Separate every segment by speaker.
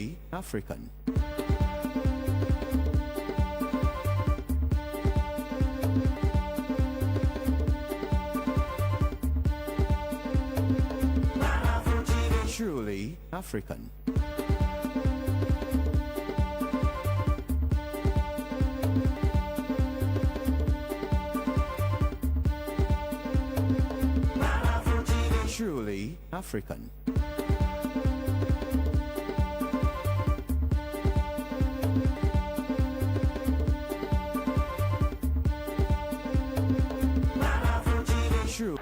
Speaker 1: Truly African. Truly African. Truly African. True.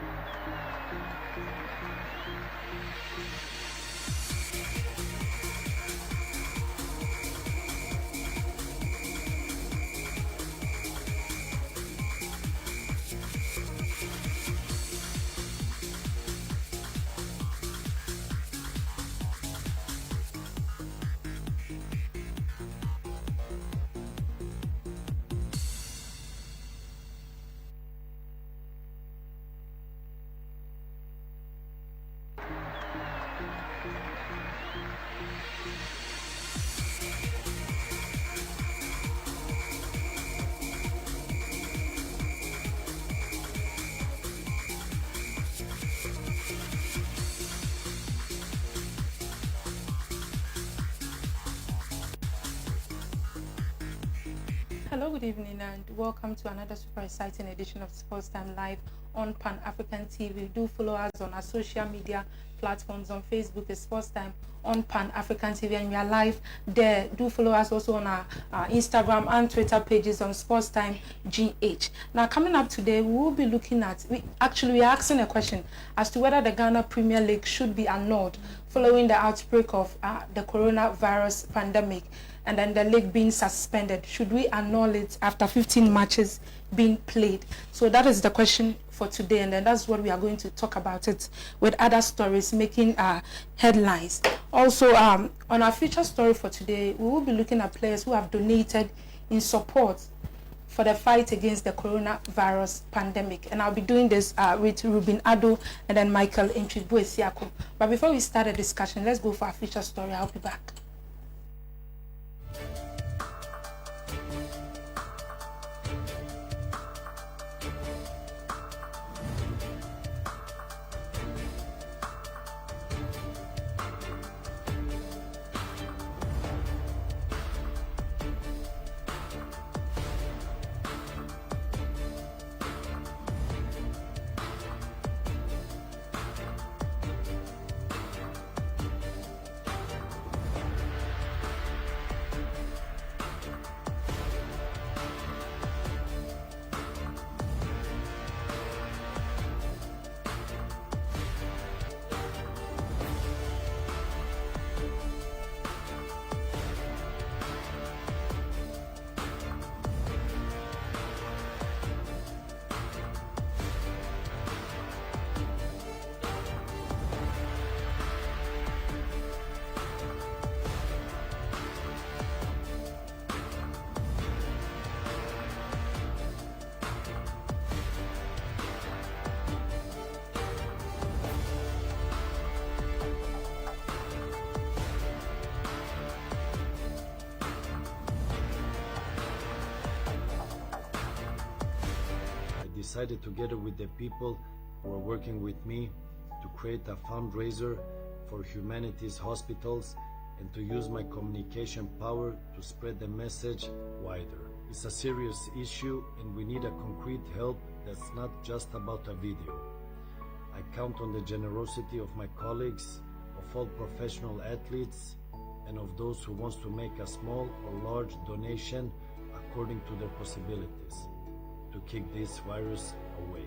Speaker 2: Hello, good evening, and welcome to another super exciting edition of Sports Time Live on Pan-African TV. Do follow us on our social media platforms. On Facebook is Sports Time on Pan-African TV, and we are live there. Do follow us also on our Instagram and Twitter pages on Sports Time GH. Now, coming up today, we will be looking at, we are asking a question as to whether the Ghana Premier League should be annulled following the outbreak of the coronavirus pandemic, and then the league being suspended. Should we annul it after 15 matches being played? So that is the question for today, and then that's what we are going to talk about it with other stories making headlines. Also, on our feature story for today, we will be looking at players who have donated in support for the fight against the coronavirus pandemic, and I'll be doing this with Ruben Ado and then Michael Intribuesiako. But before we start the discussion, let's go for our feature story. I'll be back.
Speaker 3: Decided together with the people who are working with me to create a fundraiser for humanity's hospitals and to use my communication power to spread the message wider. It's a serious issue and we need a concrete help that's not just about a video. I count on the generosity of my colleagues, of all professional athletes, and of those who wants to make a small or large donation according to their possibilities, to kick this virus away.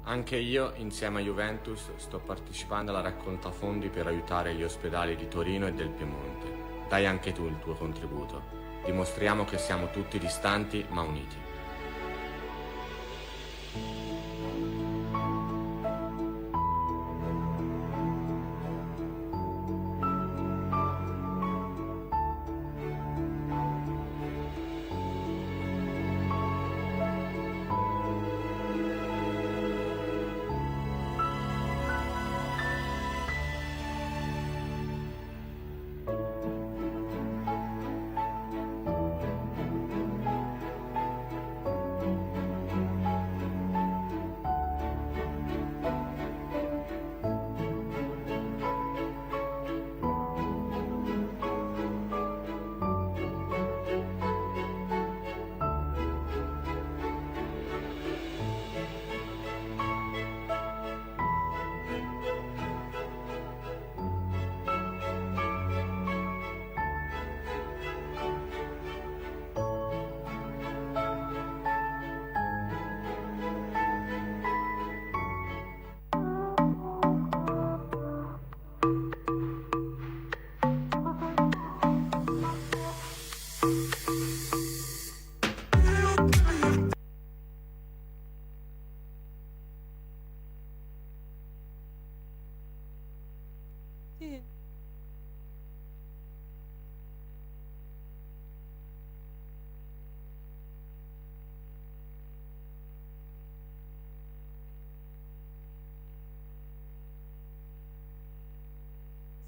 Speaker 4: Anche io, insieme a Juventus, sto partecipando alla raccolta fondi per aiutare gli ospedali di Torino e del Piemonte. Dai anche tu il tuo contributo. Dimostriamo che siamo tutti distanti ma uniti.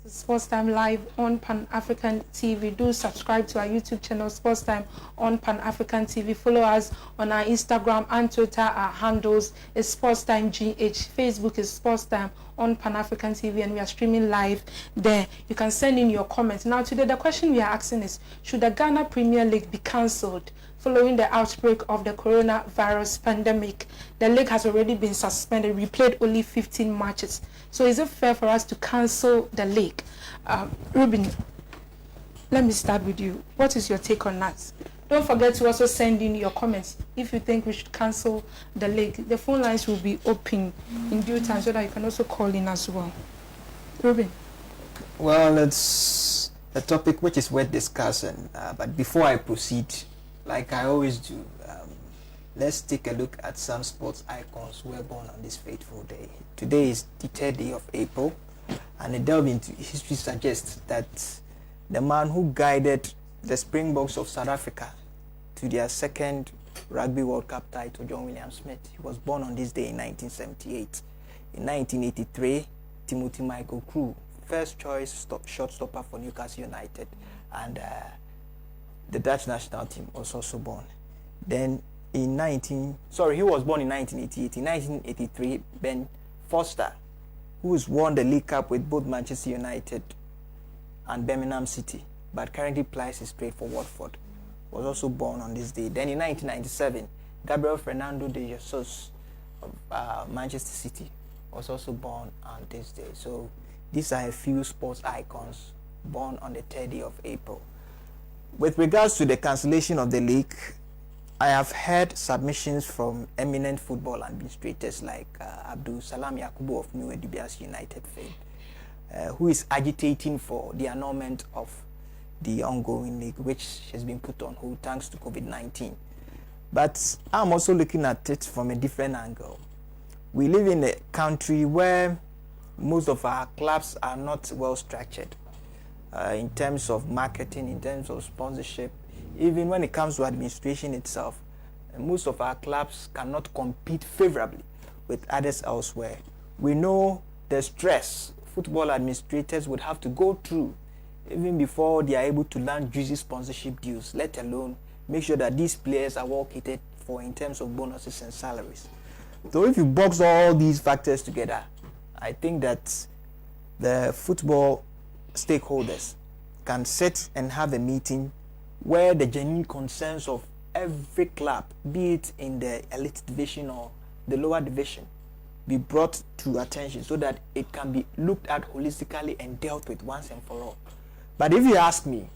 Speaker 2: Sports Time live on Pan African TV. Do subscribe to our YouTube channel, Sports Time on Pan African TV. Follow us on our Instagram and Twitter. Our handles is Sports Time GH. Facebook is Sports Time on Pan African TV, and we are streaming live there. You can send in your comments. Now, today the question we are asking is: should the Ghana Premier League be cancelled following the outbreak of the coronavirus pandemic? The league has already been suspended. We played only 15 matches. So is it fair for us to cancel the league? Ruben, let me start with you. What is your take on that? Don't forget to also send in your comments if you think we should cancel the league. The phone lines will be open in due time so that you can also call in as well. Ruben.
Speaker 5: Well, it's a topic which is worth discussing. But before I proceed, like I always do, let's take a look at some sports icons who were born on this fateful day. Today is the 3rd day of April, and a delve into history suggests that the man who guided the Springboks of South Africa to their 2nd Rugby World Cup title, John William Smith, he was born on this day in 1978. In 1983, Timothy Michael Crew, first choice shortstopper for Newcastle United, and the Dutch national team was also born. Then he was born in 1988. In 1983, Ben Foster, who has won the League Cup with both Manchester United and Birmingham City, but currently plies his trade for Watford, was also born on this day. Then in 1997, Gabriel Fernando de Jesus of Manchester City was also born on this day. So these are a few sports icons born on the 3rd day of April. With regards to the cancellation of the league, I have heard submissions from eminent football administrators like Abdul Salam Yakubu of New Dubias United fame, who is agitating for the annulment of the ongoing league, which has been put on hold thanks to COVID-19. But I'm also looking at it from a different angle. We live in a country where most of our clubs are not well structured in terms of marketing, in terms of sponsorship. Even when it comes to administration itself, most of our clubs cannot compete favorably with others elsewhere. We know the stress football administrators would have to go through even before they are able to land juicy sponsorship deals, let alone make sure that these players are well catered for in terms of bonuses and salaries. So if you box all these factors together, I think that the football stakeholders can sit and have a meeting where the genuine concerns of every club, be it in the elite division or the lower division, be brought to attention so that it can be looked at holistically and dealt with once and for all. But if you ask me,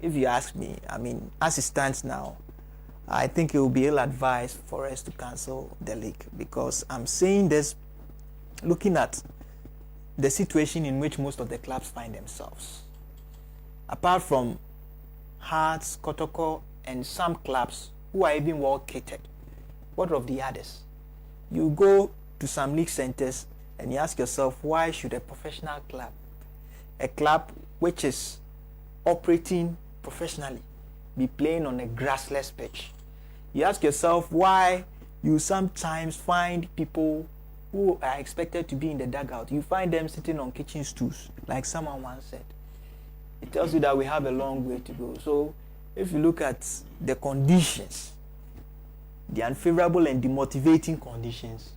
Speaker 5: I mean, as it stands now, I think it will be ill-advised for us to cancel the league, because I'm saying this looking at the situation in which most of the clubs find themselves. Apart from Hearts, Kotoko, and some clubs who are even well catered, what of the others? You go to some league centers and you ask yourself, why should a professional club, a club which is operating professionally, be playing on a grassless pitch? You ask yourself why you sometimes find people who are expected to be in the dugout, you find them sitting on kitchen stools, like someone once said. It tells you that we have a long way to go. So if you look at the conditions, the unfavorable and demotivating conditions,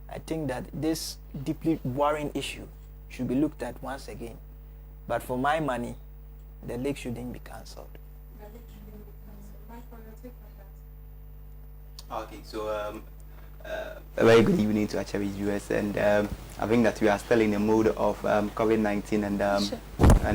Speaker 5: I think that this deeply worrying issue should be looked at once again. But for my money, the league shouldn't be cancelled.
Speaker 6: Okay, so a very good evening to Achavi viewers, and I think that we are still in the mode of COVID-19 and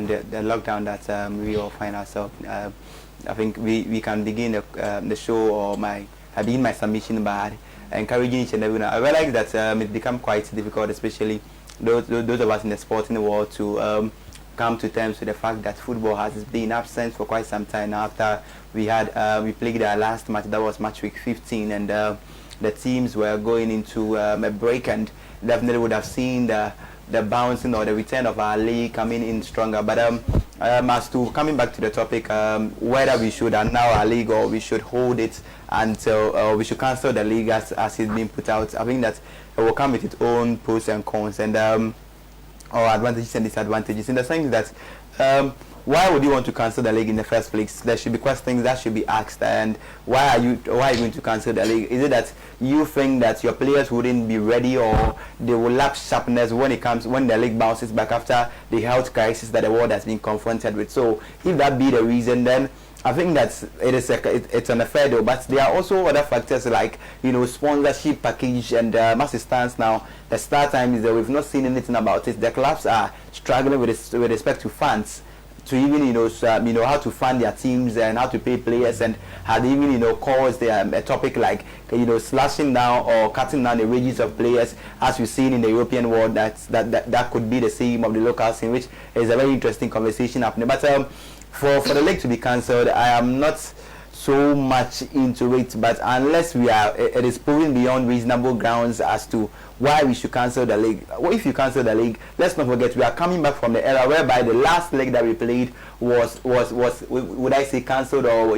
Speaker 6: the lockdown that we all find ourselves. I think we can begin the show, or I begin my submission by encouraging each and every one. I realize that it's become quite difficult, especially those of us in the sporting world, to come to terms with the fact that football has been absent for quite some time now. After we played our last match, that was match week 15, and the teams were going into a break, and definitely would have seen the the bouncing or the return of our league coming in stronger. But as to coming back to the topic, whether we should annul our league or we should hold it until we should cancel the league as it's been put out, I think that it will come with its own pros and cons, and or advantages and disadvantages, in the sense that why would you want to cancel the league in the first place? There should be questions that should be asked. And why are you going to cancel the league? Is it that you think that your players wouldn't be ready, or they will lack sharpness when the league bounces back after the health crisis that the world has been confronted with? So if that be the reason, then I think that it's an affair deal. But there are also other factors like, sponsorship package, and as it stands now, the start time is that we've not seen anything about it. The clubs are struggling with respect to funds, to even how to fund their teams and how to pay players, and had even caused a topic like slashing down or cutting down the wages of players, as we've seen in the European world. That could be the same of the local scene, which is a very interesting conversation happening. But for the league to be cancelled, I am not so much into it, but unless it is proven beyond reasonable grounds as to why we should cancel the league. Well, if you cancel the league, let's not forget we are coming back from the era whereby the last leg that we played was would I say cancelled, or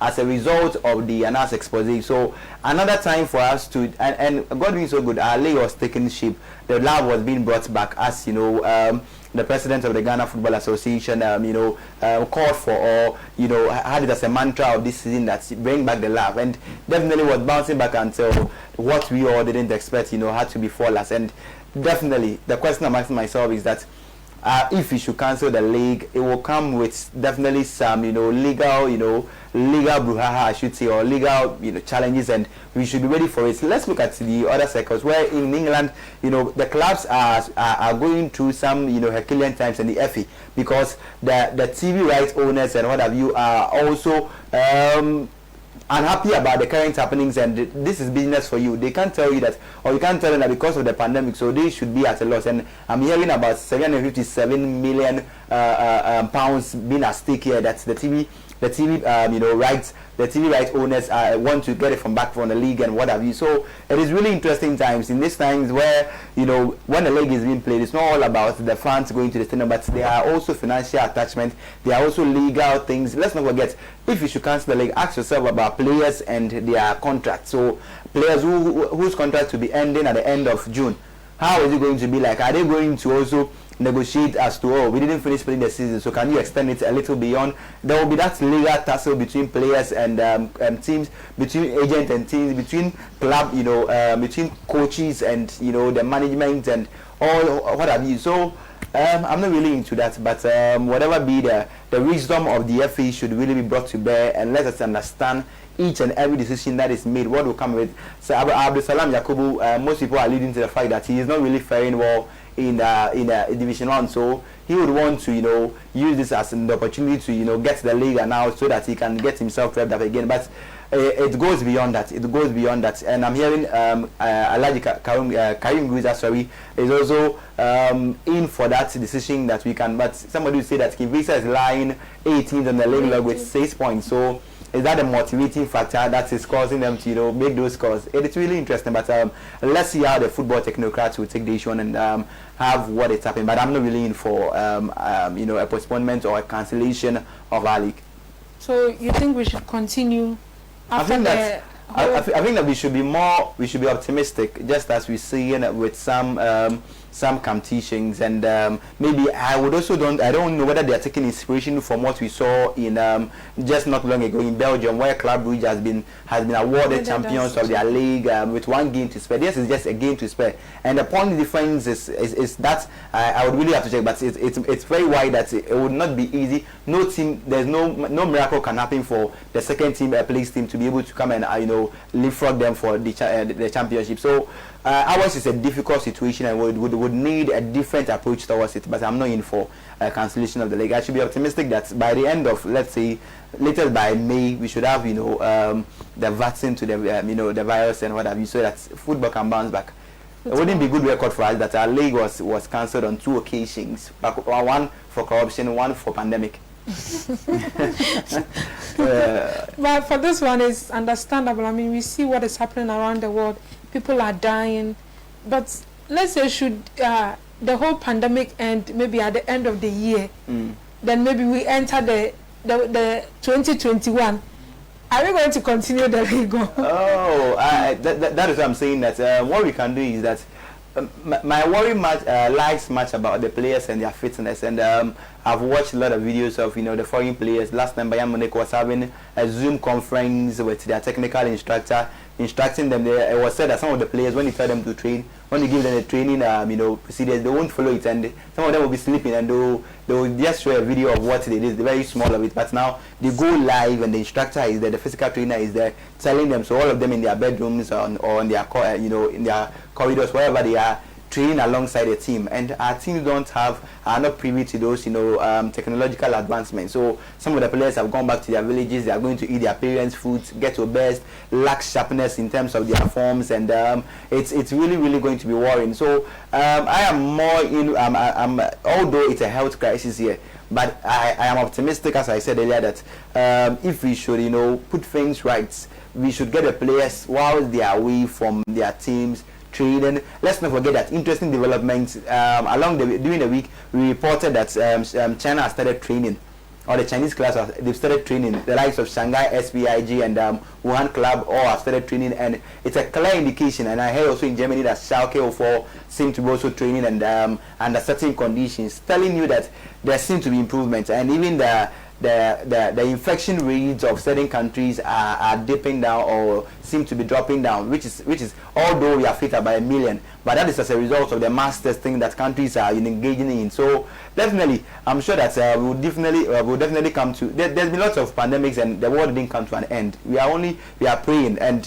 Speaker 6: as a result of the announced expose. So another time for us to, and God being so good, our league was taking shape. The lab was being brought back, as the president of the Ghana Football Association called for, or had it as a mantra of this season, that bring back the lab, and definitely was bouncing back until what we all didn't expect had to befall us. And definitely the question I'm asking myself is that if we should cancel the league, it will come with definitely some legal brouhaha, I should say, or legal challenges, and we should be ready for it. So let's look at the other circles where in England the clubs are going through some Herculean times, in the FA, because the TV rights owners and what have you are also unhappy about the current happenings, and this is business for you. They can't tell you that, or you can't tell them that because of the pandemic, so they should be at a loss. And I'm hearing about 757 million pounds being at stake here. That's the TV rights. The TV rights owners want to get it back from the league and what have you. So it is really interesting times. In these times where when the league is being played, it's not all about the fans going to the stadium, but there are also financial attachment. There are also legal things. Let's not forget, if you should cancel the league, ask yourself about players and their contracts. So players whose contracts will be ending at the end of June, how is it going to be like? Are they going to also negotiate as to, we didn't finish playing the season, so can you extend it a little beyond? There will be that legal tussle between players and teams, between agents and teams, between club, between coaches and the management and all what have you. So I'm not really into that, but whatever be the wisdom of the FA should really be brought to bear, and let us understand each and every decision that is made, what will come with. So Abdul Salam Yakubu, most people are leading to the fact that he is not really faring well in Division 1, so he would want to use this as an opportunity to get the league announced so that he can get himself revved up again. But it goes beyond that. And I'm hearing Alhaji Karim Guza, is also in for that decision that we can. But somebody will say that Kivisa is lying 18th on the league log with 6 points. So is that a motivating factor that is causing them to make those scores? It's really interesting, but let's see how the football technocrats will take the issue on and have what it's happening. But I'm not really in for a postponement or a cancellation of our league. So
Speaker 2: you think we should continue after
Speaker 6: I think that we should be optimistic, just as we see with some competitions, and maybe I don't know whether they are taking inspiration from what we saw in just not long ago in Belgium, where Club Brugge has been awarded champions of their league with 1 game to spare. This is just a game to spare, and the point difference is that I would really have to check, but it's very wide that it would not be easy. No team, there's no miracle can happen for the second team, place team, to be able to come and leapfrog them for the championship. So ours is a difficult situation, and would need a different approach towards it. But I'm not in for cancellation of the league. I should be optimistic that by the end of, let's say, latest by May, we should have the vaccine to the virus and what have you, so that football can bounce back. It wouldn't be good record for us that our league was cancelled on 2 occasions, one for corruption, one for pandemic.
Speaker 2: But for this one, it's understandable. I mean, we see what is happening around the world. People are dying, but let's say should the whole pandemic end, maybe at the end of the year, then maybe we enter the 2021. Are we going to continue the league?
Speaker 6: Oh, that is what I'm saying. That what we can do is that my worry lies much about the players and their fitness, and I've watched a lot of videos of the foreign players. Last time Bayern Munich was having a Zoom conference with their technical instructor, instructing them. It was said that some of the players, when you tell them to train, when you give them the training procedures, they won't follow it, and some of them will be sleeping, and they will just show a video of what they did, very small of it. But now they go live, and the instructor is there, the physical trainer is there, telling them. So all of them in their bedrooms or in their in their corridors, wherever they are, training alongside the team. And our teams are not privy to those technological advancements. So some of the players have gone back to their villages. They are going to eat their parents' food, get to best, lack sharpness in terms of their forms, and it's really going to be worrying. So I am more although it's a health crisis here, but I am optimistic, as I said earlier, that if we should put things right, we should get the players while they are away from their teams training. Let's not forget that interesting developments during the week. We reported that China has started training, or the Chinese class they've started training. The likes of Shanghai SPIG and Wuhan Club all have started training, and it's a clear indication. And I heard also in Germany that Schalke 04 seem to be also training and under certain conditions, telling you that there seem to be improvements, and even the infection rates of certain countries are dipping down or seem to be dropping down, which is although we are affected by 1 million, but that is as a result of the mass testing that countries are engaging in. So definitely, I'm sure that we will definitely come to. There's been lots of pandemics, and the world didn't come to an end. We are praying, and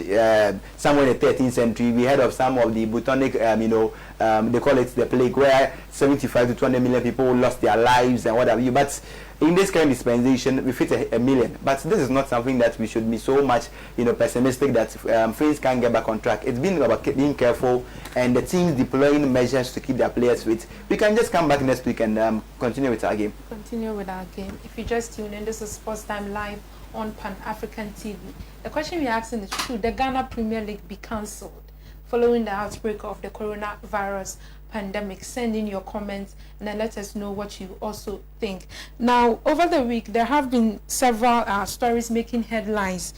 Speaker 6: somewhere in the 13th century, we heard of some of the bubonic, they call it the plague, where 75 to 200 million people lost their lives and what have you. But in this current dispensation, we fit 1 million. But this is not something that we should be so much, pessimistic that things can't get back on track. It's been about being careful, and the teams deploying measures to keep their players fit. We can just come back next week and continue with our game.
Speaker 2: Continue with our game. If you just tune in, this is Sports Time Live on Pan-African TV. The question we're asking is, should the Ghana Premier League be cancelled following the outbreak of the coronavirus pandemic? Send in your comments and then let us know what you also think. Now, over the week, there have been several stories making headlines.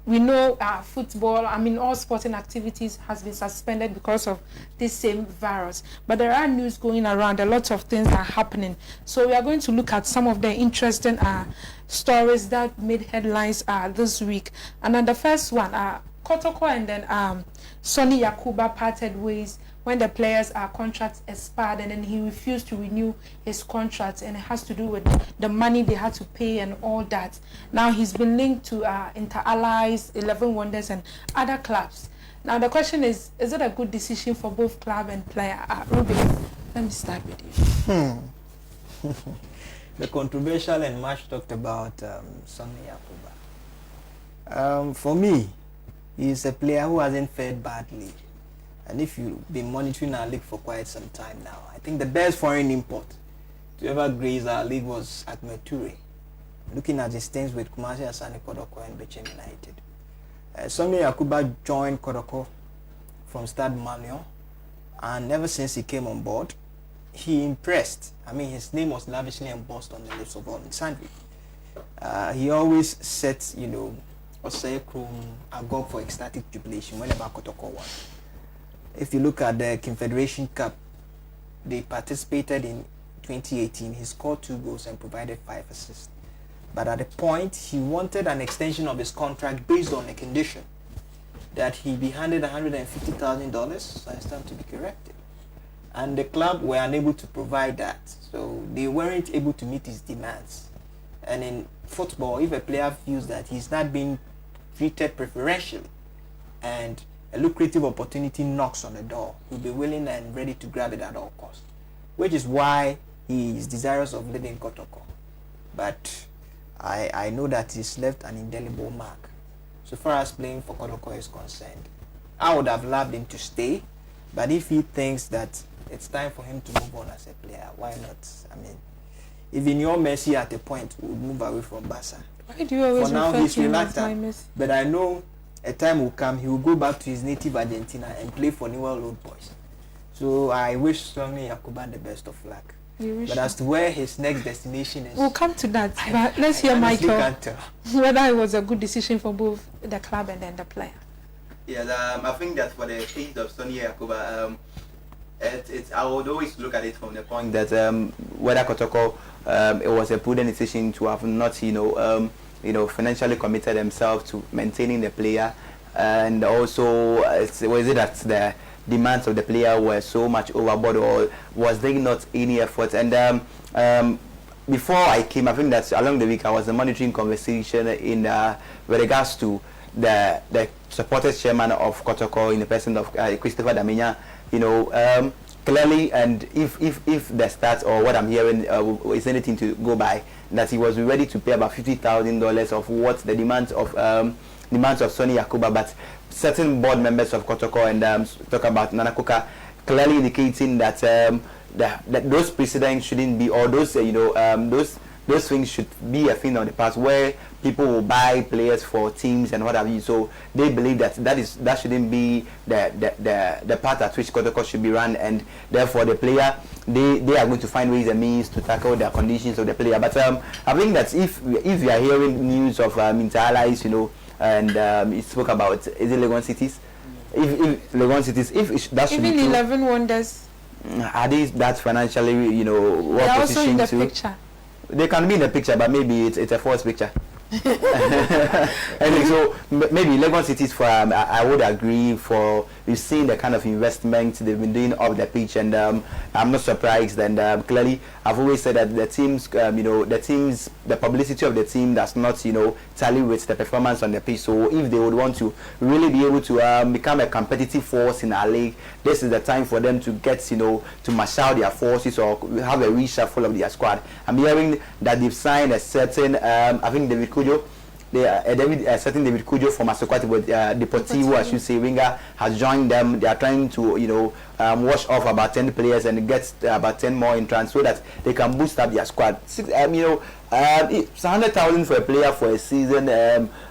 Speaker 2: We know football, all sporting activities has been suspended because of this same virus. But there are news going around. A lot of things are happening. So we are going to look at some of the interesting stories that made headlines this week. And then the first one, Kotoko and then Sonny Yakuba parted ways when the players' contracts expired, and then he refused to renew his contract, and it has to do with the money they had to pay and all that. Now he's been linked to Inter Allies, 11 Wonders, and other clubs. Now the question is it a good decision for both club and player? Ruben, let me start with you.
Speaker 5: The controversial and much talked about Sonny Yakuba. For me, he's a player who hasn't fared badly. And if you've been monitoring our league for quite some time now, I think the best foreign import to ever grace our league was Ahmed Toure. Looking at his stints with Kumasi Asani Kodoko and Bechem United. Sonny Yakuba joined Kodoko from Stade Malien, and ever since he came on board, he impressed. His name was lavishly embossed on the lips of all and sundry. He always set, Osei Krum agog for ecstatic jubilation whenever Kodoko won. If you look at the Confederation Cup, they participated in 2018. He scored 2 goals and provided 5 assists. But at the point, he wanted an extension of his contract based on a condition that he be handed $150,000, so it's time to be corrected. And the club were unable to provide that, so they weren't able to meet his demands. And in football, if a player feels that he's not being treated preferentially and a lucrative opportunity knocks on the door, he'll be willing and ready to grab it at all costs, which is why he is desirous of leaving Kotoko. But I know that he's left an indelible mark. So far as playing for Kotoko is concerned, I would have loved him to stay, but if he thinks that it's time for him to move on as a player, why not? If in your Messi at a point would move away from Barca.
Speaker 2: Why do you always
Speaker 5: for now, he's
Speaker 2: reluctant?
Speaker 5: But I know a time will come, he will go back to his native Argentina and play for Newell Old Boys. So I wish Sonny Yakuba the best of luck. But as to where his next destination is,
Speaker 2: we'll come to that. But let's hear Michael whether it was a good decision for both the club and then the player.
Speaker 6: Yes, I think that for the case of Sonny Yakuba, I would always look at it from the point that whether Kotoko it was a prudent decision to have not financially committed themselves to maintaining the player, and also was it that the demands of the player were so much overboard, or was there not any effort? And before I came, I think that along the week I was monitoring conversation in with regards to the supporters chairman of Kotoko in the person of Christopher Daminya. Clearly, and if the stats or what I'm hearing is anything to go by, that he was ready to pay about $50,000 of what the demands of Sonny Yakuba, but certain board members of Kotoko and talk about Nanakuka clearly indicating that that those precedents shouldn't be, or those those things should be a thing of the past where people will buy players for teams and what have you. So they believe that that shouldn't be the path at which Kotoko should be run, and therefore the player they are going to find ways and means to tackle the conditions of the player. But I think that if you are hearing news of inter-allies, and it spoke about, is it Legon Cities? If Legon Cities, if that should
Speaker 2: even
Speaker 6: be true,
Speaker 2: 11 Wonders,
Speaker 6: are they that financially, well
Speaker 2: they're also in
Speaker 6: positioned
Speaker 2: the
Speaker 6: to?
Speaker 2: picture.
Speaker 6: They can be in the picture, but maybe it's a false picture. Anyway, so maybe Legon Cities, for I would agree, for we've seen the kind of investment they've been doing off the pitch, and I'm not surprised. And clearly, I've always said that the teams, the publicity of the team does not, tally with the performance on the pitch. So if they would want to really be able to become a competitive force in our league, this is the time for them to get, to marshal their forces or have a reshuffle of their squad. I'm hearing that they've signed a certain, I think David Kujo, certain David Kujo from Asokwati with Deportivo, I should say, winger, has joined them. They are trying to, wash off about 10 players and get about 10 more in trans so that they can boost up their squad. It's 100,000 for a player for a season.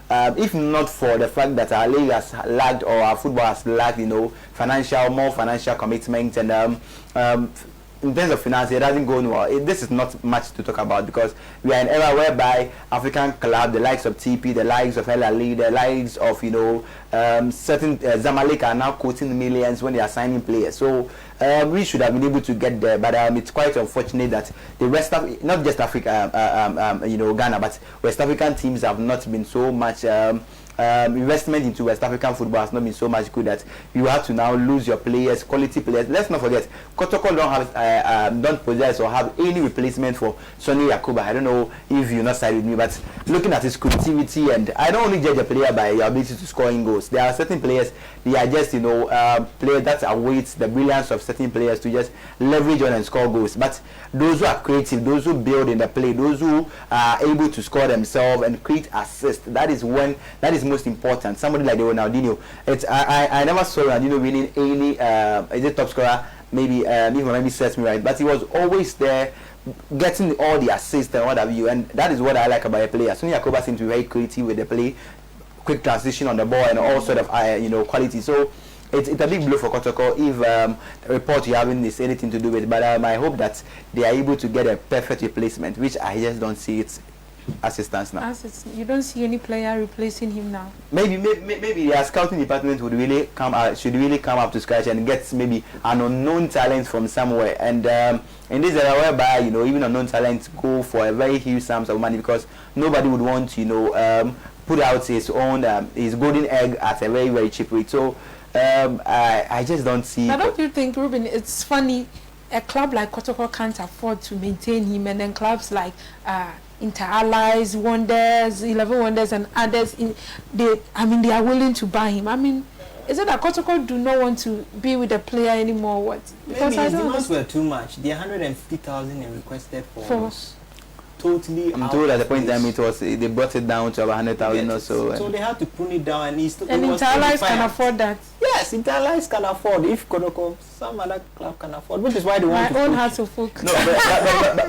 Speaker 6: If not for the fact that our league has lagged, or our football has lagged, more financial commitment, and in terms of finance, it doesn't go well. This is not much to talk about, because we are in an era whereby African club, the likes of TP, the likes of El Ali, the likes of certain Zamalek are now quoting millions when they are signing players. So we should have been able to get there, but it's quite unfortunate that the West not just Africa, Ghana, but West African teams have not been so much. Investment into West African football has not been so much good that you have to now lose your players, quality players. Let's not forget, Kotoko don't possess or have any replacement for Sonny Yakuba. I don't know if you're not side with me, but looking at his creativity, and I don't only judge a player by your ability to score in goals. There are certain players, they are just players that await the brilliance of certain players to just leverage on and score goals. But those who are creative, those who build in the play, those who are able to score themselves and create assists, that is most important. Somebody like the Ronaldinho, I never saw Ronaldinho winning any is it top scorer, maybe if my memory serves me right, but he was always there getting all the assists and what have you, and that is what I like about a player. Sonny Yakuba seems to be very creative with the play, quick transition on the ball, and all sort of quality. So it's a big blow for Kotoko if the report you having is anything to do with it. But I hope that they are able to get a perfect replacement, which I just don't see it as it stands now.
Speaker 2: You don't see any player replacing him now. Maybe
Speaker 6: their scouting department would really should really come up to scratch and get maybe an unknown talent from somewhere. And in this era whereby even unknown talents go for a very huge sums of money, because nobody would want to put out his own his golden egg at a very, very cheap rate. So I just don't see.
Speaker 2: Now, don't you think, Ruben, it's funny, a club like Kotoko can't afford to maintain him, and then clubs like Inter-Allies, Wonders, 11 Wonders, and others, they are willing to buy him. Is it that Kotoko do not want to be with the player anymore? Or what?
Speaker 5: Because maybe his demands were too much. The 150,000 they requested for totally.
Speaker 6: I'm told at the point in time it was they brought it down to about 100,000 or so.
Speaker 5: So they had to prune it down, and
Speaker 2: and Interlives can afford that.
Speaker 5: Yes, Interlives can afford. If Kodoko, some other club can afford, which is why they want
Speaker 2: My
Speaker 5: to
Speaker 2: own heart to folk.
Speaker 6: No,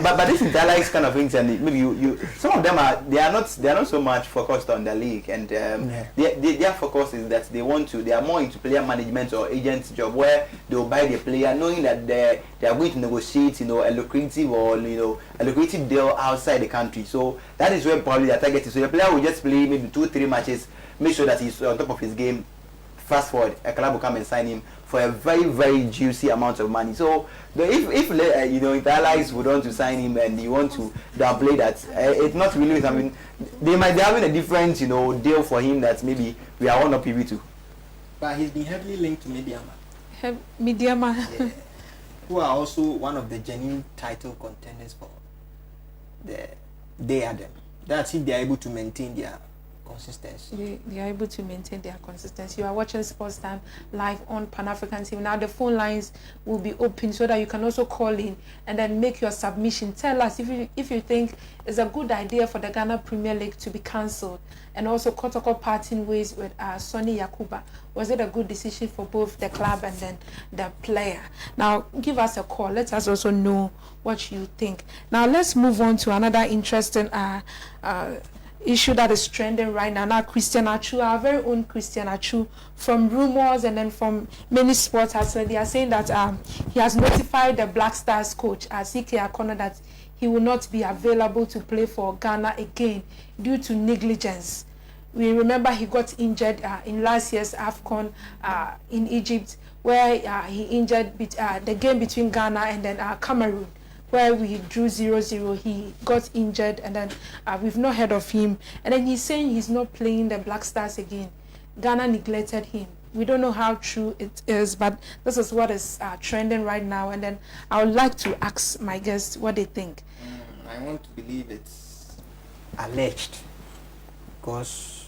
Speaker 6: but this Interlives kind of things, and maybe you some of them are not so much focused on the league, and their focus is that they are more into player management or agent job, where they will buy the player knowing that they are going to negotiate, a lucrative or a lucrative deal outside the country. So that is where probably their target is. So the player will just play maybe 2-3 matches, make sure that he's on top of his game. Fast forward, a club will come and sign him for a very, very juicy amount of money. So if Interlives would want to sign him and you want to downplay that, it's not really something. They might be having a different deal for him that maybe we are one of PV2.
Speaker 5: But he's been heavily linked to Mediama.
Speaker 2: Mediama.
Speaker 5: Yeah. Who are also one of the genuine title contenders for they are them. That's if they are able to maintain their consistency.
Speaker 2: They are able to maintain their consistency. You are watching Sports Time live on Pan-African TV. Now the phone lines will be open so that you can also call in and then make your submission. Tell us if you think it's a good idea for the Ghana Premier League to be cancelled, and also Kotoko parting ways with Sonny Yakuba. Was it a good decision for both the club and then the player? Now give us a call. Let us also know what you think. Now let's move on to another interesting issue that is trending right now. Now, Christian Achu, our very own Christian Achu, from rumors and then from many sports outlets, they are saying that he has notified the Black Stars coach, CK Akono, that he will not be available to play for Ghana again due to negligence. We remember he got injured in last year's AFCON in Egypt, where he injured the game between Ghana and then Cameroon, where we drew 0-0. He got injured, and then we've not heard of him. And then he's saying he's not playing the Black Stars again. Ghana neglected him. We don't know how true it is, but this is what is trending right now. And then I would like to ask my guests what they think.
Speaker 5: I want to believe it's alleged, because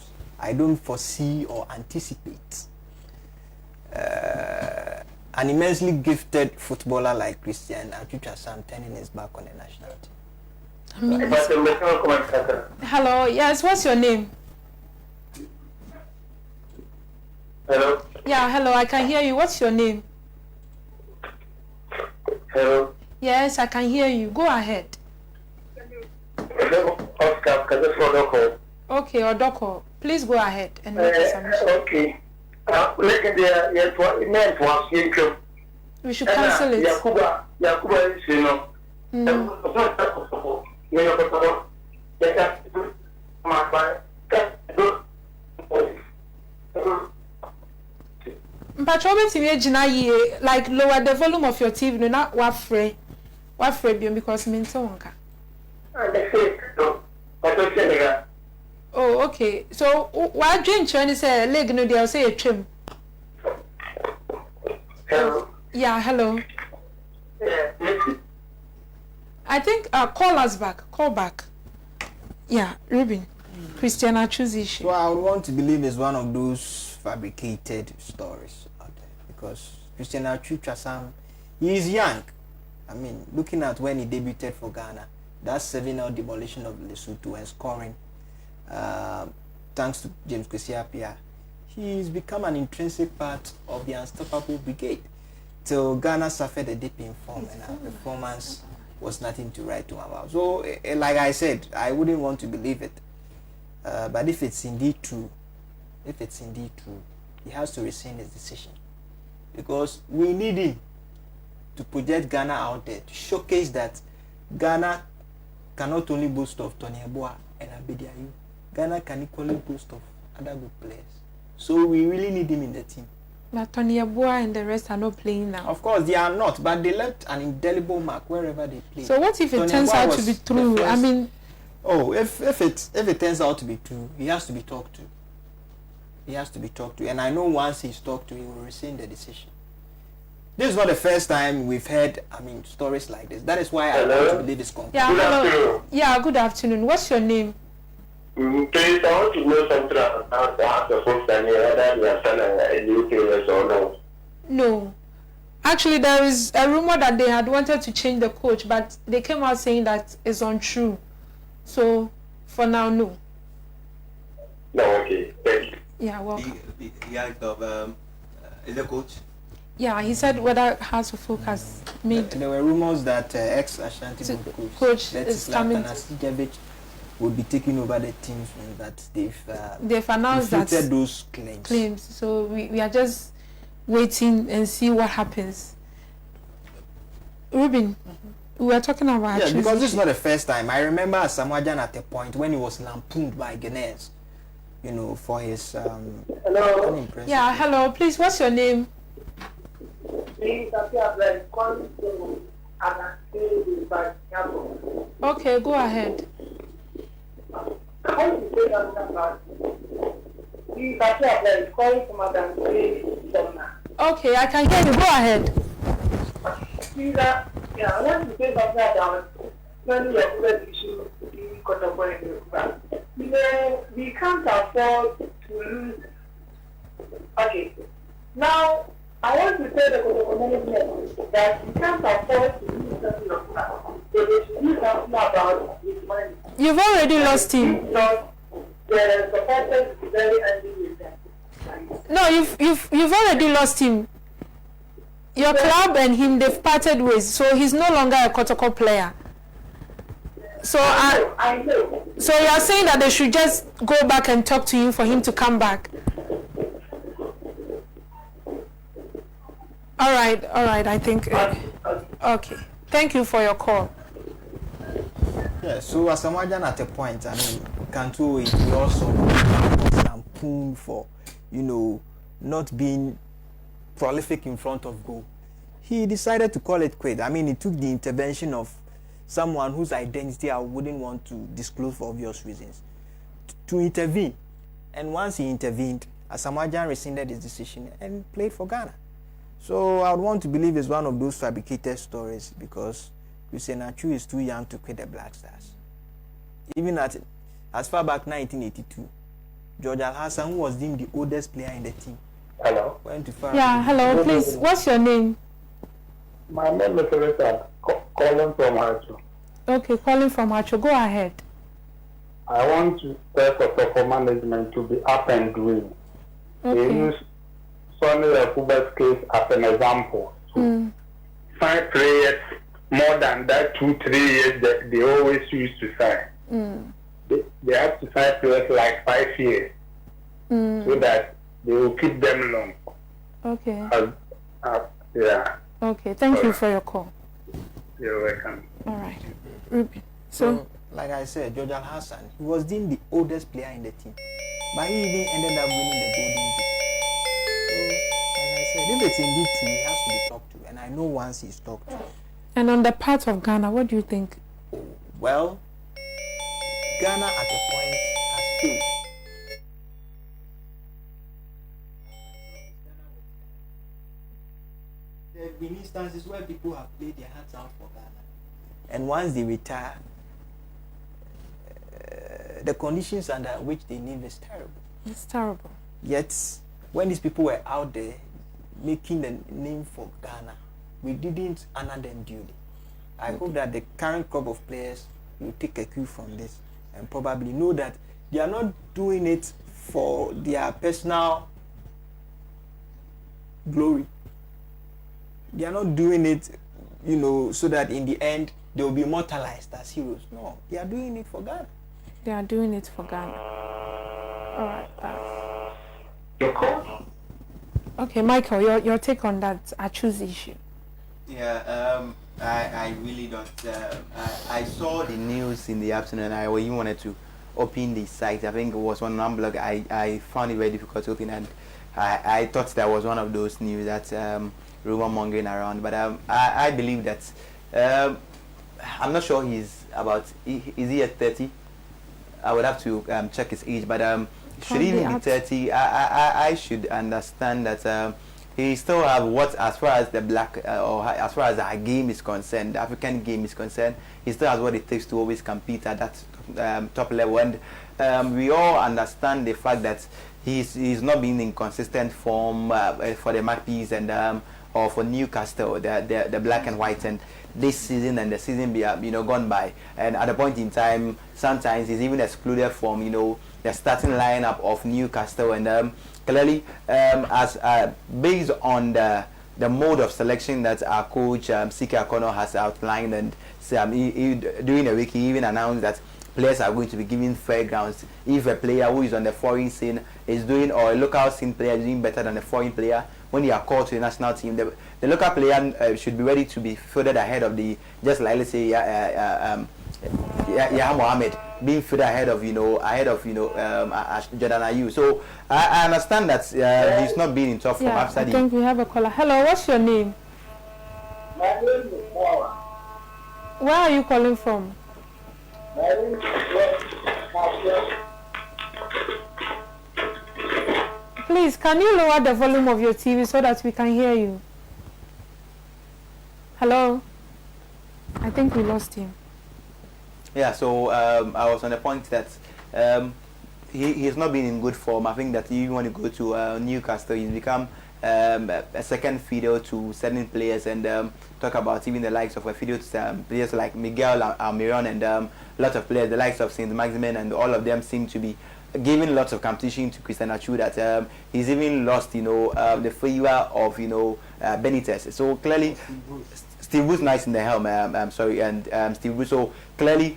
Speaker 5: I don't foresee or anticipate an immensely gifted footballer like Christian Achu turning his back on the national team.
Speaker 2: Hello, yes, what's your name?
Speaker 7: Hello?
Speaker 2: Yeah, hello, I can hear you. What's your name?
Speaker 7: Hello?
Speaker 2: Yes, I can hear you. Go ahead.
Speaker 7: Oscar,
Speaker 2: okay, Odoko, please go ahead and make a submission.
Speaker 7: Okay.
Speaker 2: We should cancel it.
Speaker 7: Yakuba is,
Speaker 2: like lower the volume of your TV, no, not wafre because mintonka. Oh, okay. So why drink Chinese say leg no they'll say a trim.
Speaker 7: Hello.
Speaker 2: Yeah, hello.
Speaker 7: Yeah.
Speaker 2: I think call us back. Call back. Yeah, Ruben. Christian Achu's issue.
Speaker 5: Well, I would want to believe it's one of those fabricated stories out there, because Christian Achu, he is young. I mean, looking at when he debuted for Ghana, that 7-0 demolition of Lesotho and scoring, thanks to James Kwesi Appiah, he's become an intrinsic part of the unstoppable brigade. Till Ghana suffered a dip in form, and our performance was nothing to write to about. So, like I said, I wouldn't want to believe it. But if it's indeed true, he has to rescind his decision, because we need him to project Ghana out there, to showcase that Ghana cannot only boast of Tony Eboa and Abedi Ayew. Ghana can equally boast of other good players. So we really need him in the team.
Speaker 2: But Tony Eboa and the rest are not playing now.
Speaker 5: Of course, they are not, but they left an indelible mark wherever they play.
Speaker 2: So what if it turns out to be true? I mean,
Speaker 5: if it turns out to be true, he has to be talked to. He has to be talked to, and I know once he's talked to, he will rescind the decision. This is not the first time we've heard, stories like this. That is why I want to believe it's concrete.
Speaker 2: Yeah,
Speaker 7: good afternoon.
Speaker 2: Yeah, good afternoon. What's your name?
Speaker 7: Please, I want to know something about the first time whether you are selling new players or no.
Speaker 2: No. Actually, there is a rumor that they had wanted to change the coach, but they came out saying that it's untrue. So for now, no.
Speaker 7: No, okay. Thank you.
Speaker 2: Yeah, welcome.
Speaker 6: The act of is the coach.
Speaker 2: Yeah, he said whether House of Folk has made
Speaker 5: There were rumors that ex-Ashanti
Speaker 2: So,
Speaker 5: Board
Speaker 2: coach
Speaker 5: that
Speaker 2: is coming.
Speaker 5: Zlatan would be taking over the teams, and that
Speaker 2: They've announced that
Speaker 5: refuted those claims.
Speaker 2: So we are just waiting and see what happens. Ruben, we were talking about
Speaker 5: Yeah, because this is not the first time. I remember Samoajan at a point when he was lampooned by Ghanaians, you know, for his
Speaker 7: Hello.
Speaker 5: unimpressive.
Speaker 2: Yeah, hello. Please, what's your name? Okay, go ahead. Okay, I can hear you. Go ahead.
Speaker 8: Yeah, I want to say something about many of the issues in contemporary. We can't afford to lose. Okay, now I want to say the management that we can't afford to lose something of that. So they should do something about this money.
Speaker 2: You've already lost him.
Speaker 8: Because the supporters is very angry with them.
Speaker 2: No, you've already lost him. Your club and him, they've parted ways, so he's no longer a Kotoko player. So
Speaker 8: I know.
Speaker 2: So you are saying that they should just go back and talk to him for him to come back. All right. I think. Okay. Thank you for your call.
Speaker 5: Yeah, so as Samoajan at a point, I mean, Kanto he also was lampooned for, you know, not being prolific in front of goal. He decided to call it quits. I mean, it took the intervention of someone whose identity I wouldn't want to disclose for obvious reasons to intervene. And once he intervened, Asamoah Gyan rescinded his decision and played for Ghana. So I would want to believe it's one of those fabricated stories because Hussein Achu is too young to quit the Black Stars. Even as far back 1982, George Alhassan, who was deemed the oldest player in the team,
Speaker 7: Hello.
Speaker 5: went to far.
Speaker 2: Yeah, hello, please. What's your name?
Speaker 7: My name is Richard, calling from Hacho.
Speaker 2: Okay, calling from Hacho. Go ahead.
Speaker 7: I want to tell for management to be up and doing. They
Speaker 2: Okay.
Speaker 7: use Sonny Yakuba's case as an example. So 5 players, more than that 2-3 years that they always used to sign. They have to sign players like 5 years so that they will keep them long.
Speaker 2: Okay.
Speaker 7: Yeah,
Speaker 2: Okay, thank you for your call.
Speaker 7: you're welcome.
Speaker 2: All right. Ruben.
Speaker 5: So, like I said, George Alhassan, he was deemed the oldest player in the team, but he even ended up winning the Golden Boot. So, like I said, if it's indeed true, he has to be talked to, and I know once he's talked to.
Speaker 2: And on the part of Ghana, what do you think?
Speaker 5: Well, Ghana at a point has failed. There have been instances where people have played their hearts out for Ghana, and once they retire, the conditions under which they live is terrible.
Speaker 2: It's terrible.
Speaker 5: Yet, when these people were out there making the name for Ghana, we didn't honor them duly. I hope that the current crop of players will take a cue from this and probably know that they are not doing it for their personal glory. They are not doing it, you know, so that in the end they will be immortalized as heroes. No, they are doing it for Ghana.
Speaker 2: They are doing it for Ghana. All right.
Speaker 7: Your call.
Speaker 2: Okay, Michael, your take on that Achu's issue.
Speaker 6: Yeah, I really don't. I saw the news in the afternoon and I even wanted to open the site. I think it was on Unblog. I found it very difficult to open, and I thought that was one of those news that rumor mongering around. But I believe that I'm not sure he's about. Is he at 30? I would have to check his age, but should he even be 30? I should understand that he still have what, as far as the black or as far as our game is concerned, the African game is concerned, he still has what it takes to always compete at that top level. And we all understand the fact that he's not been in consistent form for the Magpies, and for Newcastle, the black and white, and this season and the season gone by, and at a point in time, sometimes he's even excluded from the starting lineup of Newcastle, and clearly, as based on the mode of selection that our coach Siki Akono has outlined, and during the week he even announced that players are going to be given fair grounds. If a player who is on the foreign scene is doing, or a local scene player is doing better than a foreign player, when they are called to the national team, the local player should be ready to be fielded ahead of the, just like let's say Yahya Mohammed being fielded ahead of Jordan Ayew. So I understand that he's not being in top form after
Speaker 2: I think we have a caller. Hello, what's your name?
Speaker 8: My name is Paula.
Speaker 2: Where are you calling from?
Speaker 8: My name is
Speaker 2: Please, can you lower the volume of your TV so that we can hear you? Hello? I think we lost him.
Speaker 6: Yeah, so I was on the point that he's not been in good form. I think that even when you go to Newcastle, he's become a second fiddle to certain players, and talk about even the likes of a fiddle to players like Miguel Almiron, and a lot of players, the likes of Saint Maximin, and all of them seem to be giving lots of competition to Christian Achu, that he's even lost, the favor of, Benitez. So clearly, Steve Bruce nice in the helm, and Steve Bruce, so clearly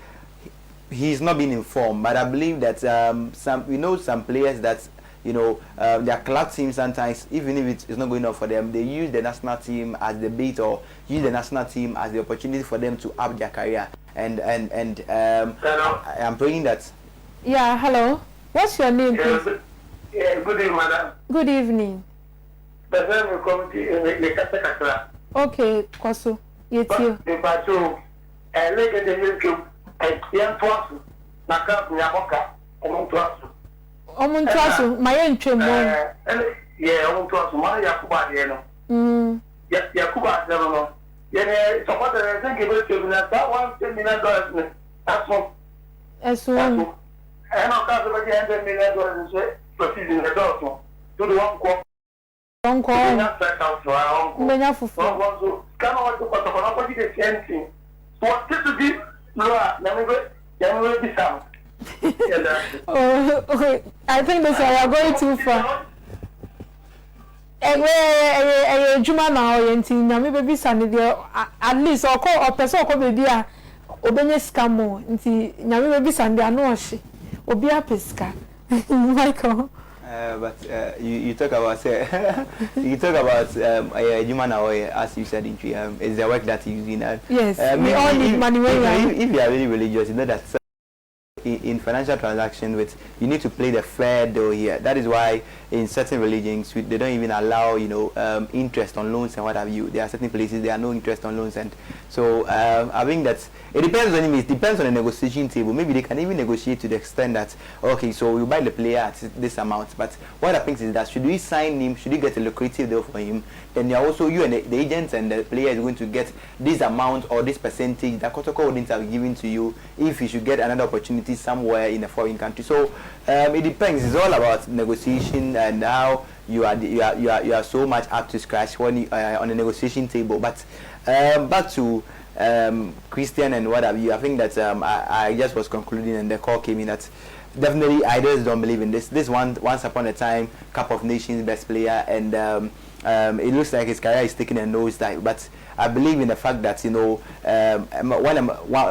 Speaker 6: he's not been informed, but I believe that some players that their club teams sometimes, even if it's not going on for them, they use the national team as the bait, or use the national team as the opportunity for them to up their career, and I'm praying that.
Speaker 2: Yeah, hello. What's your name, please?
Speaker 8: good evening, madam.
Speaker 2: Good evening. Okay, Kwasu. Yes, you. Omuntrasu, my entry more.
Speaker 8: Yeah, Omuntrasu, my Yakuba, Yakuba, no. Yeah, support the thing about you, that $1 million. That's all.
Speaker 2: As well.
Speaker 8: And I'll cost about $100 million proceed in the door to the one call.
Speaker 2: Don't call.
Speaker 8: Not back out for our uncle.
Speaker 2: When you're for
Speaker 8: come on to put the same thing. What to be? No, let me be some.
Speaker 2: Oh, okay. I think that's why you're going too far. Juma now, Yenti, baby, Sunny, at least, or call or person, or baby, Obenya Scamo, Yami baby, Sunday, I know she, Obia Pesca, Michael.
Speaker 6: But you talk about human away, as you said, is the work that you do.
Speaker 2: Yes, we all need money.
Speaker 6: If you are really religious, you know that in financial transactions, you need to play the fair deal here. That is why in certain religions they don't even allow interest on loans and what have you. There are certain places there are no interest on loans, and so I think that it depends on him. It depends on the negotiation table. Maybe they can even negotiate to the extent that okay, so you buy the player at this amount. But what happens is that should we sign him, should we get a lucrative deal for him, then you also you and the agents and the player is going to get this amount or this percentage that Kotoko wouldn't have given to you if you should get another opportunity somewhere in a foreign country. So it depends. It's all about negotiation and how you are so much up to scratch when you, on the negotiation table. But back to Christian and what have you. I think that I just was concluding and the call came in that definitely I just don't believe in this. This once upon a time Cup of Nations best player, and it looks like his career is taking a nosedive. But I believe in the fact that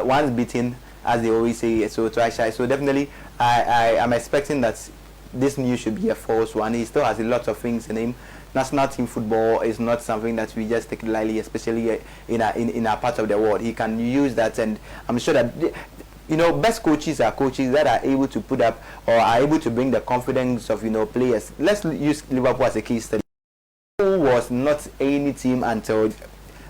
Speaker 6: once beaten, as they always say, so twice shy. So definitely I am expecting that this news should be a false one. He still has a lot of things in him. National team football is not something that we just take lightly, especially in our part of the world. He can use that, and I'm sure that best coaches are coaches that are able to put up or are able to bring the confidence of players. Let's use Liverpool as a case study. Liverpool was not any team until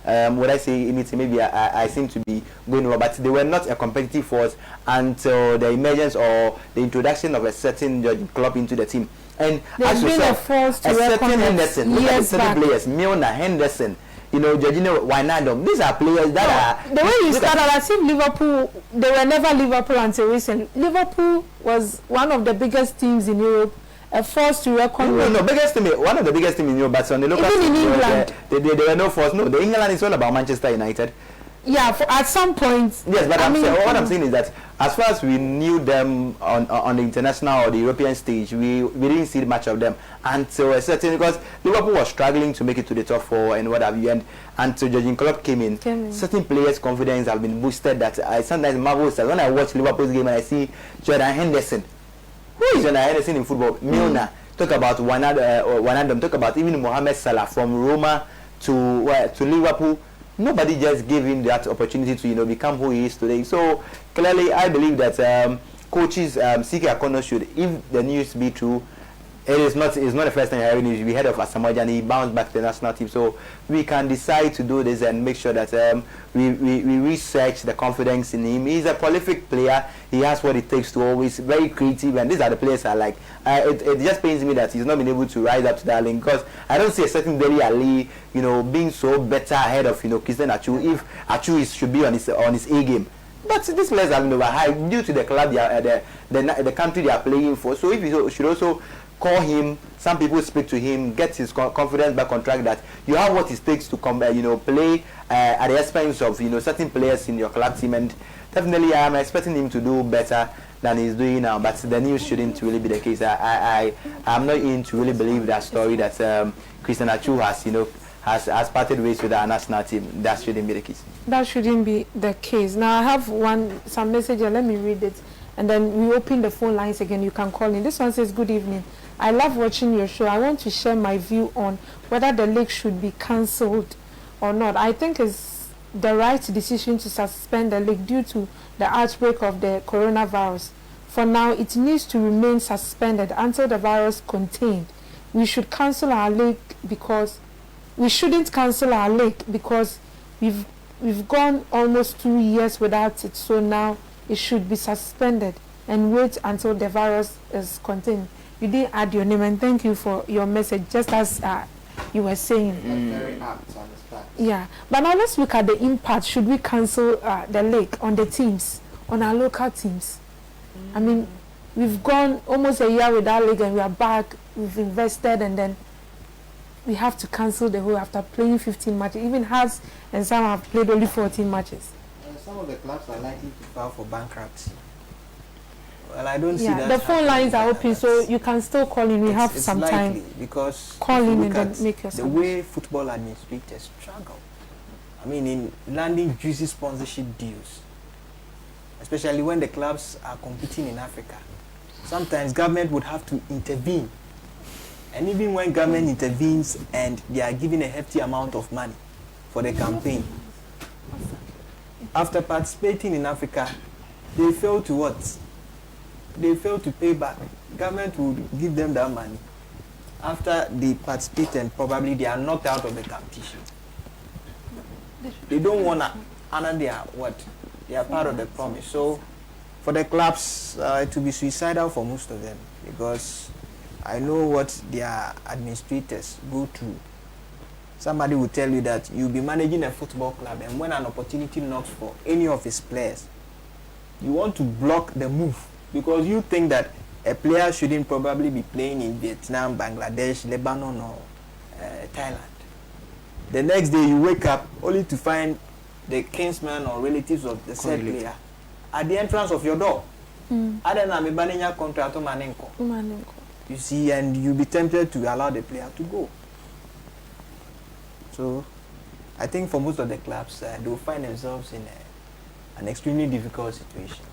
Speaker 6: would I say any team? Maybe I seem to be going over, but they were not a competitive force until the emergence or the introduction of a certain club into the team. And as you said, a certain Henderson, look at certain players, Milner, Henderson, Jorginho, Wijnaldum. These are players that are.
Speaker 2: The way you started, as if Liverpool, they were never Liverpool until recently. Liverpool was one of the biggest teams in Europe a force to reckon with.
Speaker 6: No, biggest team, one of the biggest team in Europe, but on the local
Speaker 2: even
Speaker 6: team,
Speaker 2: in England,
Speaker 6: there were no force. No, the England is all about Manchester United.
Speaker 2: Yeah, at some point.
Speaker 6: Yes, but what I'm saying is that as far as we knew them on the international or the European stage, we didn't see much of them until a certain, because Liverpool was struggling to make it to the top four and what have you, and until Jurgen Klopp came in. Certain players' confidence have been boosted. That I sometimes marvel that when I watch Liverpool's game and I see Jordan Henderson. Who is Jordan Henderson in football? Milner. Talk about Wijnaldum. Talk about even Mohamed Salah from Roma to Liverpool. Nobody just gave him that opportunity to become who he is today. So clearly, I believe that coaches CK Akono should, if the news be true, it's not the first time hearing news. We heard of Asamoah Gyan, he bounced back to the national team. So we can decide to do this and make sure that we research the confidence in him. He's a prolific player. He has what it takes to always very creative, and these are the players I like. It just pains me that he's not been able to rise up to that lane, because I don't see a certain Dele Ali, being so better ahead of Christian Atsu if Atsu should be on his A game. But these players have been overhyped due to the club, the country they are playing for. So if you should also call him, some people speak to him, get his confidence back on track, that you have what it takes to play at the expense of certain players in your club team. And definitely I am expecting him to do better than he's doing now, but the news shouldn't really be the case. I'm not in to really believe that story that Christian Atsu has parted ways with our national team. That shouldn't be the case.
Speaker 2: That shouldn't be the case. Now I have some message here. Let me read it, and then we open the phone lines again. You can call in. This one says, "Good evening. I love watching your show. I want to share my view on whether the league should be cancelled or not. I think it's the right decision to suspend the league due to the outbreak of the coronavirus. For now, it needs to remain suspended until the virus contained. We shouldn't cancel our league because we've gone almost 2 years without it. So now it should be suspended and wait until the virus is contained." You did add your name, and thank you for your message, just as you were saying.
Speaker 5: Very apt to understand.
Speaker 2: Yeah, but now let's look at the impact. Should we cancel the league on the teams, on our local teams? I mean, we've gone almost a year without league, and we are back. We've invested, and then we have to cancel the whole after playing 15 matches. Even Hearts and some have played only 14 matches.
Speaker 5: Some of the clubs are likely to file for bankruptcy. Well, I don't see that.
Speaker 2: The phone lines are open, so you can still call in. We have some time.
Speaker 5: Because
Speaker 2: call in and then make your
Speaker 5: the way football administrators struggle. I mean, in landing juicy sponsorship deals, especially when the clubs are competing in Africa, sometimes government would have to intervene. And even when government intervenes and they are given a hefty amount of money for the campaign, after participating in Africa, they fail to what? They fail to pay back. Government will give them that money. After they participate and probably they are knocked out of the competition. They don't want to honor their what? They are part of the promise. So for the clubs, it will be suicidal for most of them, because I know what their administrators go through. Somebody will tell you that you'll be managing a football club, and when an opportunity knocks for any of his players, you want to block the move, because you think that a player shouldn't probably be playing in Vietnam, Bangladesh, Lebanon, or Thailand. The next day you wake up only to find the kinsmen or relatives of the said player at the entrance of your door. You see, and you'll be tempted to allow the player to go. So I think for most of the clubs, they'll find themselves in an extremely difficult situation.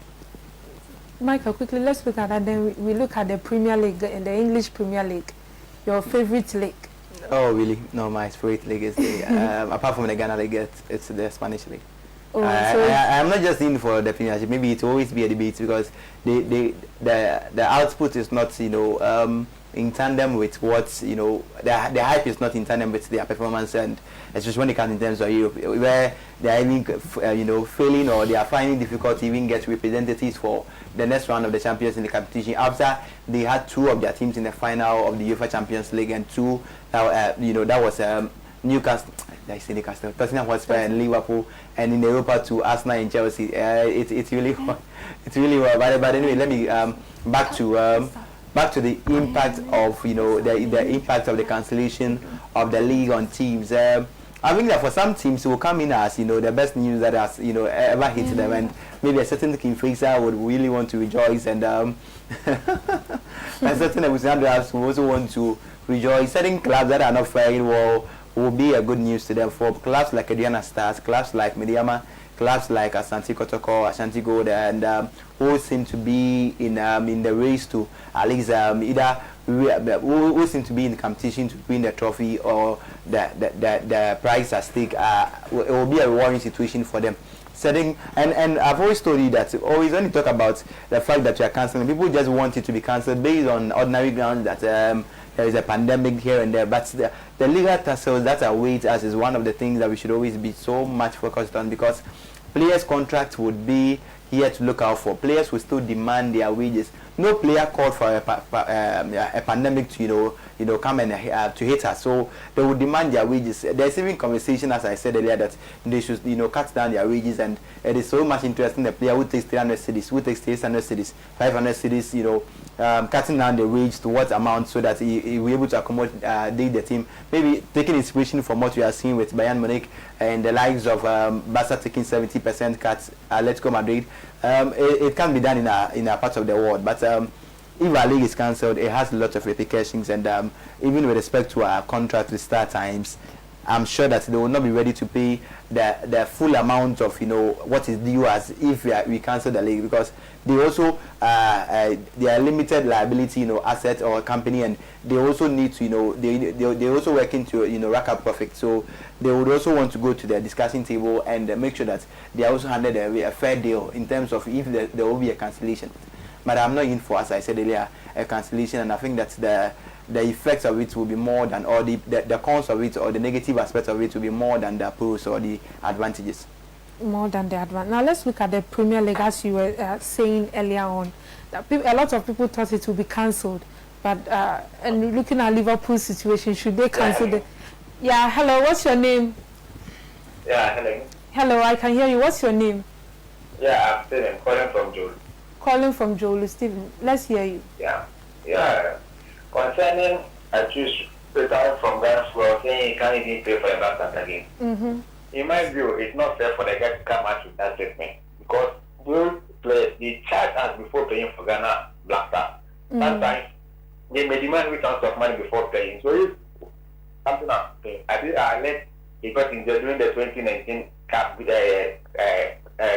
Speaker 2: Michael, quickly, let's look at that. Then we look at the Premier League, the English Premier League, your favorite league.
Speaker 6: Oh, really? No, my favorite league is the, apart from the Ghana League, it's the Spanish League.
Speaker 2: Oh,
Speaker 6: I'm not just in for the Premiership. Maybe it will always be a debate, because the output is not, in tandem with what, the hype is not in tandem with their performance, and especially when it comes in terms of Europe, where they are even, failing, or they are finding difficulty even get representatives for the next round of the Champions in the competition, after they had two of their teams in the final of the UEFA Champions League, and two, that was Newcastle, Tottenham Hotspur and Liverpool, and in Europa to Arsenal and Chelsea. It's really well. But anyway, let me back to back to the impact of the impact of the cancellation of the league on teams. I think that for some teams it will come in as the best news that has ever hit them, and maybe a certain King Fraser would really want to rejoice, and a certain Abusiandras will also want to rejoice. Certain clubs that are not faring well will be a good news to them. For clubs like Adriana Stars, clubs like Mediama, clubs like Asante Kotoko, Ashanti Gold, and who seem to be in the race to at least either who seem to be in the competition to win the trophy or the prize at stake. It will be a rewarding situation for them. And I've always told you that always when you talk about the fact that you are cancelling, people just want it to be cancelled based on ordinary grounds that there is a pandemic here and there. But the legal tussles that await us is one of the things that we should always be so much focused on, because players' contracts would be here to look out for. Players will still demand their wages. No player called for a pandemic to come and to hit us, so they will demand their wages. There's even conversation, as I said earlier, that they should cut down their wages, and it is so much interesting. The player who takes 300 cities, who takes 800 cities, 500 cities, cutting down the wage to what amount so that he will be able to accommodate the team. Maybe taking inspiration from what we are seeing with Bayern Munich and the likes of Barca taking 70% cuts, Atletico Madrid. It can be done in a part of the world, but if our league is cancelled, it has lots of repercussions, and even with respect to our contract with Star Times, I'm sure that they will not be ready to pay the full amount of what is due as if we cancel the league, because they also they are limited liability asset or company, and they also need to they also working to rack up profit, so they would also want to go to the discussion table and make sure that they are also handed a fair deal in terms of if there will be a cancellation. But I'm not in for, as I said earlier, a cancellation, and I think that the effects of it will be more than, or the cons of it, or the negative aspects of it will be more than the pros or the advantages.
Speaker 2: More than the advantage. Now let's look at the Premier League, as you were saying earlier on. That a lot of people thought it would be cancelled, but and looking at Liverpool's situation, should they cancel the? Yeah. Hello. What's your name?
Speaker 9: Yeah. Hello.
Speaker 2: Hello. I can hear you. What's your name?
Speaker 9: Yeah, I'm Stephen, calling from Joel.
Speaker 2: Calling from Joel. Stephen, let's hear you.
Speaker 9: Yeah. Concerning a choose return from Ghana for saying he can't even pay for a black card again. In my view, it's not fair for the guy to come out with that statement, because those players, they charge us before paying for Ghana black card. Sometimes they may demand returns of money before paying. So if something I let he got injured during the 2019 Cup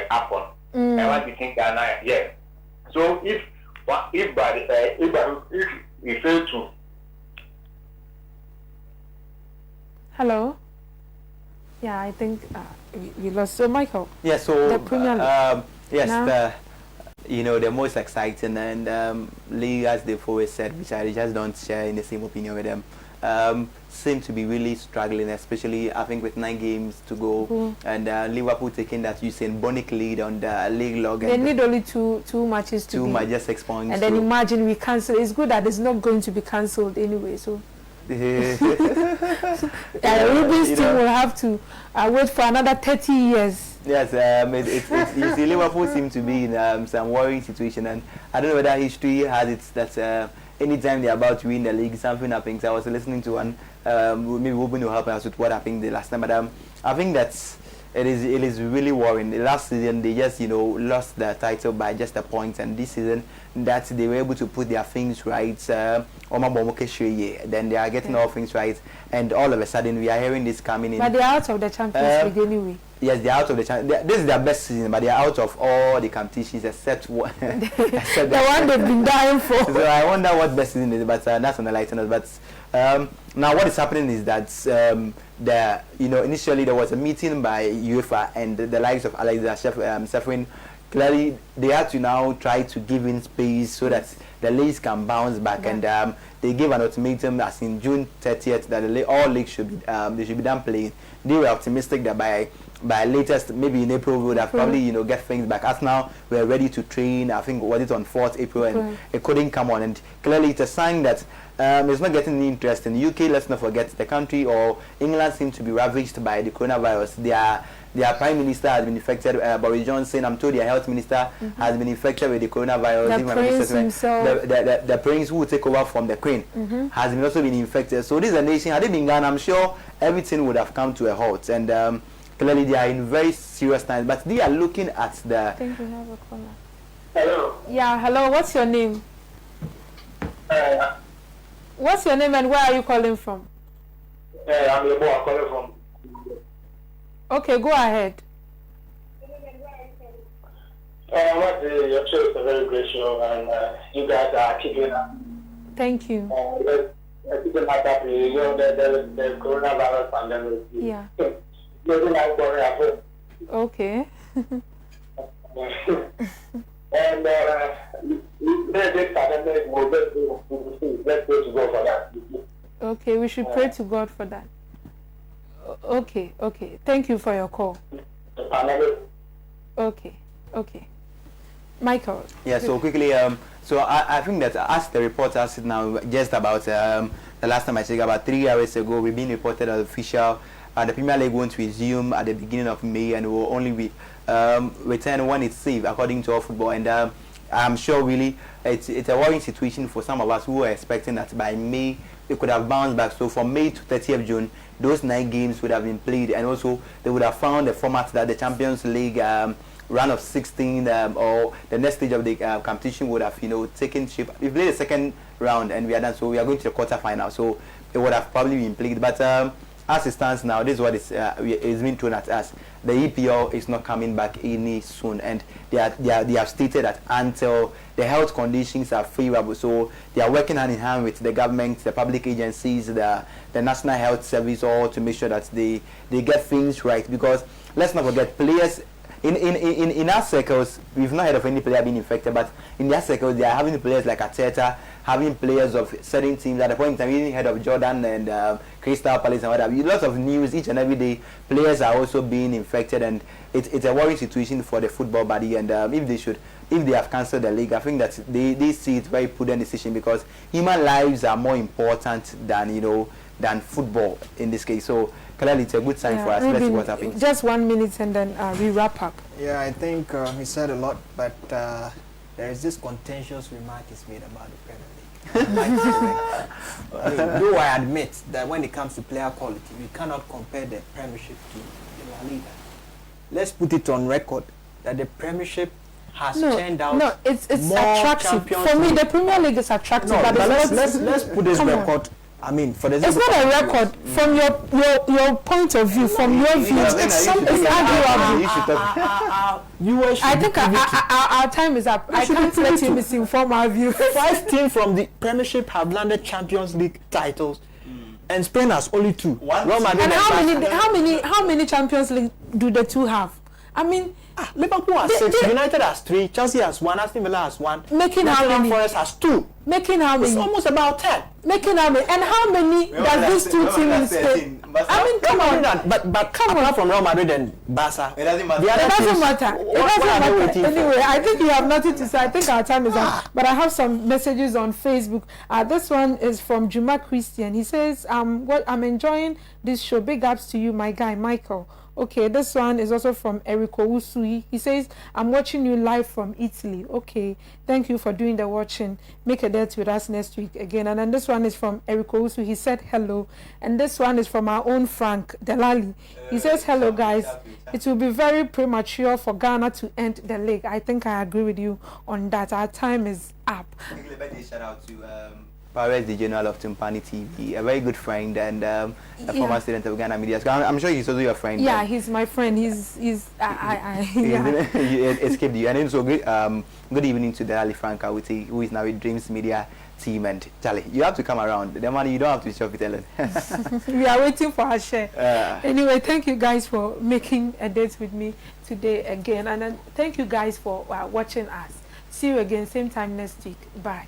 Speaker 9: AFCON. I want to think Ghana, yeah. So if we fail to.
Speaker 2: Hello. Yeah, I think we lost. So Michael.
Speaker 6: Yeah. So
Speaker 2: the Premier League.
Speaker 6: yes, the most exciting and league, as they've always said, which I just don't share in the same opinion with them. Seem to be really struggling, especially I think with 9 games to go, and Liverpool taking that Usain Bolt lead on the league log.
Speaker 2: They need only two matches to
Speaker 6: just 6 points.
Speaker 2: And then imagine we cancel. It's good that it's not going to be cancelled anyway. So Ruben's team will have to wait for another 30 years.
Speaker 6: Yes, you see, Liverpool seem to be in some worrying situation, and I don't know whether history has it that anytime they're about to win the league, something happens. I was listening to one, maybe Ruben will help us with what happened the last time, but I think that it is really worrying. The last season they just lost the title by just a point, and this season that they were able to put their things right. Then they are getting all things right, and all of a sudden we are hearing this coming in.
Speaker 2: But they are out of the Champions League anyway.
Speaker 6: Yes, they are out of the Champions. This is their best season, but they are out of all the competitions except one.
Speaker 2: The one they've been dying for.
Speaker 6: So I wonder what best season is, but that's on the lighter note. But now what is happening is that initially there was a meeting by UEFA and the likes of Alexander Sheffrin. Clearly, they had to now try to give in space so that the leagues can bounce back, and they gave an ultimatum as in June 30th that all leagues should be done playing. They were optimistic that by latest, maybe in April, we would have probably get things back. As now we're ready to train. I think was it on 4th April, and it couldn't come on. And clearly, it's a sign that it's not getting any interest in the UK. Let's not forget the country or England seems to be ravaged by the coronavirus. Their Prime Minister has been infected. Boris Johnson, I'm told their Health Minister has been infected with the coronavirus. the prince who will take over from the queen has been also been infected. So this is a nation. Had it been Ghana, I'm sure everything would have come to a halt. And clearly they are in very serious times. But they are looking at the.
Speaker 2: I think we have a caller.
Speaker 8: Hello.
Speaker 2: Yeah, hello. What's your name? What's your name and where are you calling from?
Speaker 8: I'm the boy calling from.
Speaker 2: Okay, go ahead.
Speaker 8: Your show is a very great show, and you guys are keeping up.
Speaker 2: Thank you.
Speaker 8: Keeping up happy. You know, the coronavirus pandemic.
Speaker 2: Yeah. Okay.
Speaker 8: And let's pray to God for that.
Speaker 2: Okay, we should pray to God for that. Okay, okay. Thank you for your call. Okay, okay. Michael.
Speaker 6: Yeah, so quickly, so I think that as the report has it now, just about the last time I checked, about 3 hours ago, we've been reported as official. The Premier League won't resume at the beginning of May and will only be return when it's safe, according to our football. And I'm sure really it's a worrying situation for some of us who were expecting that by May they could have bounced back. So from May to 30th June, those 9 games would have been played, and also they would have found the format that the Champions League round of 16 or the next stage of the competition would have, taken shape. We played the second round and we are done, so we are going to the quarterfinal. So it would have probably been played, but as it stands now, this is what is being thrown at us. The EPL is not coming back any soon, and they have stated that until the health conditions are favorable. So they are working hand in hand with the government, the public agencies, the National Health Service, all to make sure that they get things right. Because let's not forget, players in our circles, we've not heard of any player being infected, but in their circles, they are having players like Ateta, having players of certain teams. At the point in time, we didn't heard of Jordan and Crystal Palace and whatever. Lots of news each and every day. Players are also being infected, and it's a worrying situation for the football body. And if they have cancelled the league, I think that they see it very prudent decision, because human lives are more important than football in this case. So clearly it's a good sign for us. Let's see what happens.
Speaker 2: Just 1 minute and then we wrap up.
Speaker 5: Yeah, I think he said a lot, but there is this contentious remark he's made about the Premier League. Though I admit that when it comes to player quality, we cannot compare the Premiership to the La Liga. Let's put it on record that the Premiership has churned out.
Speaker 2: No, it's
Speaker 5: more
Speaker 2: attractive. For me, the Premier League is attractive.
Speaker 5: No,
Speaker 2: but
Speaker 5: let's put this record. I mean, for the
Speaker 2: it's not a record from your point of view, from your view. It's arguable. I think our time is up. I can't let you misinform our view.
Speaker 5: 5 teams from the Premiership have landed Champions League titles, and Spain has only 2.
Speaker 2: And how many Champions League do the 2 have? I mean,
Speaker 5: Liverpool has 6, United has 3, Chelsea has 1, Aston Villa has 1,
Speaker 2: making how many?
Speaker 5: Forest has 2.
Speaker 2: Making how many?
Speaker 5: It's almost about 10.
Speaker 2: Making how many? And how many does these 2 teams play? I mean, come on.
Speaker 5: But come on, from Real Madrid and Barca,
Speaker 6: it doesn't matter.
Speaker 2: It doesn't matter. It doesn't matter. Anyway, I think you have nothing to say. I think our time is up. But I have some messages on Facebook. This one is from Juma Christian. He says, I'm enjoying this show. Big ups to you, my guy, Michael. Okay, this one is also from Eriko Usui. He says, I'm watching you live from Italy. Okay, thank you for doing the watching. Make a date with us next week again. And then this one is from Eriko Usui. He said hello. And this one is from our own Frank Delali. He says, hello guys. It will be very premature for Ghana to end the league. I think I agree with you on that. Our time is up.
Speaker 6: Shout out to Paris, the General of Tumpani TV, a very good friend and a former student of Ghana Media. I'm sure he's also your friend.
Speaker 2: Yeah, he's my friend. He's
Speaker 6: he escaped you. And also good evening to Delali Franca, who is now with Dreams Media team. And Charlie, you have to come around. The money you don't have to shop it alone.
Speaker 2: We are waiting for our share. Anyway, thank you guys for making a date with me today again, and then thank you guys for watching us. See you again same time next week. Bye.